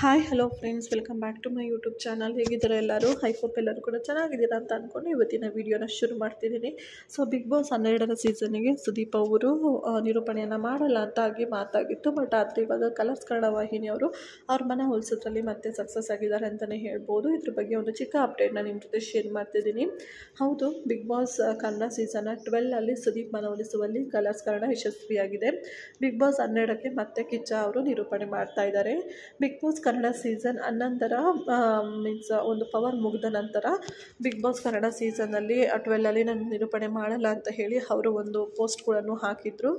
Hi hello friends, welcome back to my YouTube channel. ಹೇಗಿದ್ದಾರೆ ಎಲ್ಲರೂ? I hope ಎಲ್ಲರೂ ಕೂಡ ಚೆನ್ನಾಗಿದ್ದೀರಾ ಅಂತ ಅಂದ್ಕೊಂಡು ಇವತ್ತಿನ ವಿಡಿಯೋನ ಶುರು ಮಾಡ್ತಿದ್ದೀನಿ. ಸೊ ಬಿಗ್ ಬಾಸ್ 12ರ ಸೀಸನ್ನಿಗೆ ಸುದೀಪ್ ಅವರು ನಿರೂಪಣೆಯನ್ನು ಮಾಡಲ್ಲ ಅಂತ ಆಗಿ ಮಾತಾಗಿತ್ತು. ಬಟ್ ಆದರೆ ಇವಾಗ ಕಲರ್ಸ್ ಕನ್ನಡ ವಾಹಿನಿಯವರು ಅವ್ರ ಮನೆ ಹೋಲಿಸೋದ್ರಲ್ಲಿ ಮತ್ತೆ ಸಕ್ಸಸ್ ಆಗಿದ್ದಾರೆ ಅಂತಲೇ ಹೇಳ್ಬೋದು. ಇದ್ರ ಬಗ್ಗೆ ಒಂದು ಚಿಕ್ಕ ಅಪ್ಡೇಟ್ನ ನಿಮ್ಮ ಜೊತೆ ಶೇರ್ ಮಾಡ್ತಿದ್ದೀನಿ. ಹೌದು, ಬಿಗ್ ಬಾಸ್ ಕನ್ನಡ ಸೀಸನ್ 12ಅಲ್ಲಿ ಸುದೀಪ್ ಮನವೊಲಿಸುವಲ್ಲಿ ಕಲರ್ಸ್ ಕನ್ನಡ ಯಶಸ್ವಿಯಾಗಿದೆ. ಬಿಗ್ ಬಾಸ್ 12ಕ್ಕೆ ಮತ್ತೆ ಕಿಚ್ಚ ಅವರು ನಿರೂಪಣೆ ಮಾಡ್ತಾ ಇದ್ದಾರೆ. ಬಿಗ್ ಬಾಸ್ ಕನ್ನಡ ಸೀಸನ್ 11ರ ಮೀನ್ಸ್ ಒಂದು ಪವರ್ ಮುಗಿದ ನಂತರ ಬಿಗ್ ಬಾಸ್ ಕನ್ನಡ ಸೀಸನ್ನಲ್ಲಿ 12ಅಲ್ಲಿ ನಾನು ನಿರೂಪಣೆ ಮಾಡಲ್ಲ ಅಂತ ಹೇಳಿ ಅವರು ಒಂದು ಪೋಸ್ಟ್ಗಳನ್ನು ಹಾಕಿದ್ರು.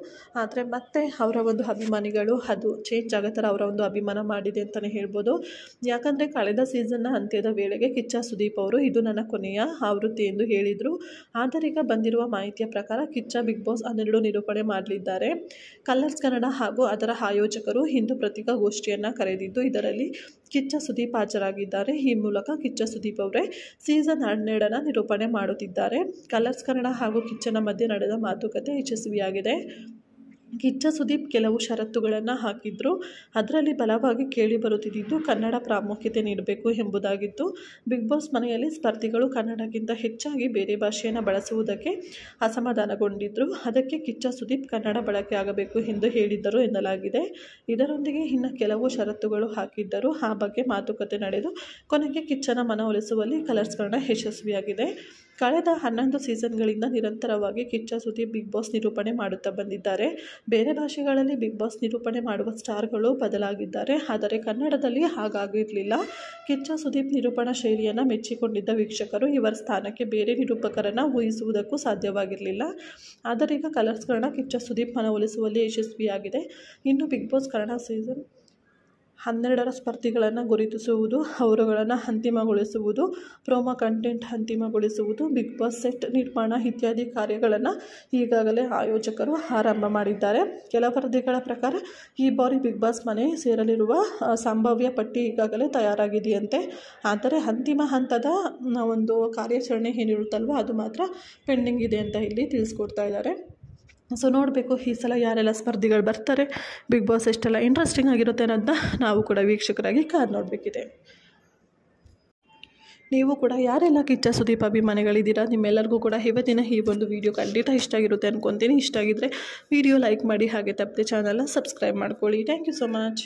ಆದರೆ ಮತ್ತೆ ಅವರ ಒಂದು ಅಭಿಮಾನಿಗಳು ಅದು ಚೇಂಜ್ ಆಗೋ ಥರ ಅವರ ಒಂದು ಅಭಿಮಾನ ಮಾಡಿದೆ ಅಂತಲೇ ಹೇಳ್ಬೋದು. ಯಾಕಂದರೆ ಕಳೆದ ಸೀಸನ್ನ ಅಂತ್ಯದ ವೇಳೆಗೆ ಕಿಚ್ಚ ಸುದೀಪ್ ಅವರು ಇದು ನನ್ನ ಕೊನೆಯ ಆವೃತ್ತಿ ಎಂದು ಹೇಳಿದರು. ಆದರೆ ಈಗ ಬಂದಿರುವ ಮಾಹಿತಿಯ ಪ್ರಕಾರ ಕಿಚ್ಚ ಬಿಗ್ ಬಾಸ್ 12 ನಿರೂಪಣೆ ಮಾಡಲಿದ್ದಾರೆ. ಕಲರ್ಸ್ ಕನ್ನಡ ಹಾಗೂ ಅದರ ಆಯೋಜಕರು ಇಂದು ಪತ್ರಿಕಾಗೋಷ್ಠಿಯನ್ನು ಕರೆದಿದ್ದು ಇದರಲ್ಲಿ ಕಿಚ್ಚ ಸುದೀಪ್ ಹಾಜರಾಗಿದ್ದಾರೆ. ಈ ಮೂಲಕ ಕಿಚ್ಚ ಸುದೀಪ್ ಅವರೇ ಸೀಸನ್ 12ನ ನಿರೂಪಣೆ ಮಾಡುತ್ತಿದ್ದಾರೆ. ಕಲರ್ಸ್ ಕನ್ನಡ ಹಾಗೂ ಕಿಚ್ಚನ ಮಧ್ಯೆ ನಡೆದ ಮಾತುಕತೆ ಯಶಸ್ವಿಯಾಗಿದೆ. ಕಿಚ್ಚ ಸುದೀಪ್ ಕೆಲವು ಷರತ್ತುಗಳನ್ನು ಹಾಕಿದ್ರು. ಅದರಲ್ಲಿ ಬಲವಾಗಿ ಕೇಳಿ ಬರುತ್ತಿದ್ದು ಕನ್ನಡ ಪ್ರಾಮುಖ್ಯತೆ ನೀಡಬೇಕು ಎಂಬುದಾಗಿತ್ತು. ಬಿಗ್ ಬಾಸ್ ಮನೆಯಲ್ಲಿ ಸ್ಪರ್ಧಿಗಳು ಕನ್ನಡಕ್ಕಿಂತ ಹೆಚ್ಚಾಗಿ ಬೇರೆ ಭಾಷೆಯನ್ನು ಬಳಸುವುದಕ್ಕೆ ಅಸಮಾಧಾನಗೊಂಡಿದ್ದರು. ಅದಕ್ಕೆ ಕಿಚ್ಚ ಸುದೀಪ್ ಕನ್ನಡ ಬಳಕೆ ಆಗಬೇಕು ಎಂದು ಹೇಳಿದ್ದರು ಎನ್ನಲಾಗಿದೆ. ಇದರೊಂದಿಗೆ ಇನ್ನು ಕೆಲವು ಷರತ್ತುಗಳು ಹಾಕಿದ್ದರು. ಆ ಬಗ್ಗೆ ಮಾತುಕತೆ ನಡೆದು ಕೊನೆಗೆ ಕಿಚ್ಚನ ಮನವೊಲಿಸುವಲ್ಲಿ ಕಲರ್ಸ್ ಕನ್ನಡ ಯಶಸ್ವಿಯಾಗಿದೆ. ಕಳೆದ 11 ಸೀಸನ್ಗಳಿಂದ ನಿರಂತರವಾಗಿ ಕಿಚ್ಚ ಸುದೀಪ್ ಬಿಗ್ ಬಾಸ್ ನಿರೂಪಣೆ ಮಾಡುತ್ತಾ ಬಂದಿದ್ದಾರೆ. ಬೇರೆ ಭಾಷೆಗಳಲ್ಲಿ ಬಿಗ್ ಬಾಸ್ ನಿರೂಪಣೆ ಮಾಡುವ ಸ್ಟಾರ್ಗಳು ಬದಲಾಗಿದ್ದಾರೆ. ಆದರೆ ಕನ್ನಡದಲ್ಲಿ ಹಾಗಾಗಿರಲಿಲ್ಲ. ಕಿಚ್ಚ ಸುದೀಪ್ ನಿರೂಪಣಾ ಶೈಲಿಯನ್ನು ಮೆಚ್ಚಿಕೊಂಡಿದ್ದ ವೀಕ್ಷಕರು ಇವರ ಸ್ಥಾನಕ್ಕೆ ಬೇರೆ ನಿರೂಪಕರನ್ನು ಊಹಿಸುವುದಕ್ಕೂ ಸಾಧ್ಯವಾಗಿರಲಿಲ್ಲ. ಆದರೆ ಈಗ ಕಲರ್ಸ್ ಕನ್ನಡ ಕಿಚ್ಚ ಸುದೀಪ್ ಮನವೊಲಿಸುವಲ್ಲಿ ಯಶಸ್ವಿಯಾಗಿದೆ. ಇನ್ನು ಬಿಗ್ ಬಾಸ್ ಕನ್ನಡ ಸೀಸನ್ 12ರ ಸ್ಪರ್ಧಿಗಳನ್ನು ಗುರುತಿಸುವುದು, ಅವರುಗಳನ್ನು ಅಂತಿಮಗೊಳಿಸುವುದು, ಪ್ರೋಮೋ ಕಂಟೆಂಟ್ ಅಂತಿಮಗೊಳಿಸುವುದು, ಬಿಗ್ ಬಾಸ್ ಸೆಟ್ ನಿರ್ಮಾಣ ಇತ್ಯಾದಿ ಕಾರ್ಯಗಳನ್ನು ಈಗಾಗಲೇ ಆಯೋಜಕರು ಆರಂಭ ಮಾಡಿದ್ದಾರೆ. ಕೆಲ ವರದಿಗಳ ಪ್ರಕಾರ ಈ ಬಾರಿ ಬಿಗ್ ಬಾಸ್ ಮನೆ ಸೇರಲಿರುವ ಸಂಭಾವ್ಯ ಪಟ್ಟಿ ಈಗಾಗಲೇ ತಯಾರಾಗಿದೆಯಂತೆ. ಆದರೆ ಅಂತಿಮ ಹಂತದ ಒಂದು ಕಾರ್ಯಾಚರಣೆ ಏನಿರುತ್ತಲ್ವ ಅದು ಮಾತ್ರ ಪೆಂಡಿಂಗ್ ಇದೆ ಅಂತ ಇಲ್ಲಿ ತಿಳಿಸ್ಕೊಡ್ತಾ ಇದ್ದಾರೆ. ಸೊ ನೋಡಬೇಕು ಈ ಸಲ ಯಾರೆಲ್ಲ ಸ್ಪರ್ಧಿಗಳು ಬರ್ತಾರೆ, ಬಿಗ್ ಬಾಸ್ ಎಷ್ಟೆಲ್ಲ ಇಂಟ್ರೆಸ್ಟಿಂಗ್ ಆಗಿರುತ್ತೆ ಅನ್ನೋದನ್ನ ನಾವು ಕೂಡ ವೀಕ್ಷಕರಾಗಿ ಕಾದು ನೋಡಬೇಕಿದೆ. ನೀವು ಕೂಡ ಯಾರೆಲ್ಲ ಕಿಚ್ಚ ಸುದೀಪ್ ಅಭಿಮಾನಿಗಳಿದ್ದೀರಾ, ನಿಮ್ಮೆಲ್ಲರಿಗೂ ಕೂಡ ಇವತ್ತಿನ ಈ ಒಂದು ವಿಡಿಯೋ ಖಂಡಿತ ಇಷ್ಟ ಆಗಿರುತ್ತೆ ಅಂದ್ಕೊತೀನಿ. ಇಷ್ಟ ಆಗಿದ್ದರೆ ವಿಡಿಯೋ ಲೈಕ್ ಮಾಡಿ, ಹಾಗೆ ತಪ್ಪದೆ ಚಾನಲ್ನ ಸಬ್ಸ್ಕ್ರೈಬ್ ಮಾಡ್ಕೊಳ್ಳಿ. Thank you so much.